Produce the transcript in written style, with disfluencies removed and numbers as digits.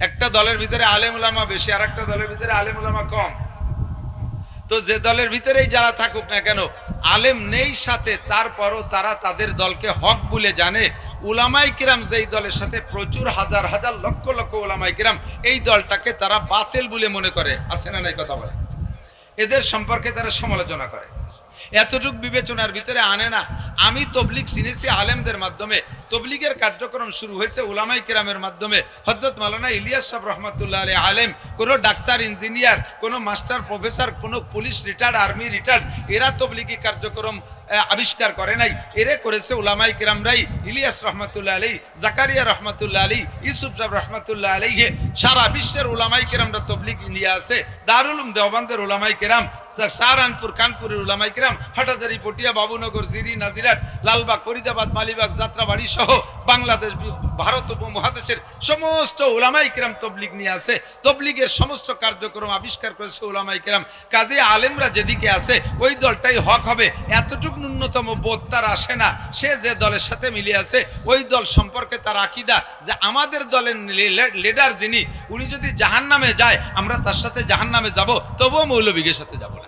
একটা দলের ভিতরে আলেম উলামা বেশি, আর একটা দলের ভিতরে আলেম উলামা কম। তো যে দলের ভিতরেই যারা থাকুক না কেন, আলেম নেই সাথে, তারপরও তারা তাদের দলকে হক বলে জানে। উলামাই কিরাম যেই দলের সাথে প্রচুর হাজার হাজার লক্ষ লক্ষ উলামাই কিরাম, এই দলটাকে তারা বাতিল বলে মনে করে। আছে না নাই কথা বলে? এদের সম্পর্কে তারা সমালোচনা করে, এতটুক বিবেচনার ভিতরে আনে না। আমি তবলিগ চিনেছি আলেমদের মাধ্যমে। তবলিগের কার্যক্রম শুরু হয়েছে উলামাই কিরামের মাধ্যমে। হযরত মাওলানা ইলিয়াস সাহেব রহমাতুল্লাহ আলাইহি আলেম, কোনো ডাক্তার, ইঞ্জিনিয়ার, কোনো মাস্টার, প্রফেসর, কোনো পুলিশ রিটায়ার্ড, আর্মি রিটায়ার্ড, এরা তবলিগি কার্যক্রম আবিষ্কার করে নাই, এরে করেছে উলামাই কিরামরাই। ইলিয়াস রহমাতুল্লাহ আলাইহি, জাকারিয়া রহমাতুল্লাহ আলাইহি, ইউসুফ সাহেব রহমাতুল্লাহ আলাইহি, সারা বিশ্বের উলামাই কিরামরা তবলিগ নিয়ে আছে। দারুল উলুম দেওবন্দের উলামাই কিরাম, সাহারানপুর, কানপুরের উলামাই কিরাম, হাটাজারি, পটিয়া, বাবুনগর, জিরি, নাজিরাট, লালবাগ, ফরিদাবাদ, মালিবাগ, যাত্রাবাড়ি সহ বাংলাদেশ, ভারত উপমহাদেশের সমস্ত উলামাই কিরাম তবলিগ নিয়ে আছে। তবলিগের সমস্ত কার্যক্রম আবিষ্কার করেছে উলামাই কিরাম। কাজে আলেমরা যেদিকে আছে ওই দলটাই হক হবে, এতটুকু ন্যূনতম বোধ তার আসে না। সে যে দলের সাথে মিলে আছে ওই দল সম্পর্কে তার আকীদা যে আমাদের দলের লিডার যিনি, উনি যদি জাহান্নামে যায় আমরা তার সাথে জাহান্নামে যাব, তবুও মৌলবীদের সাথে যাব না।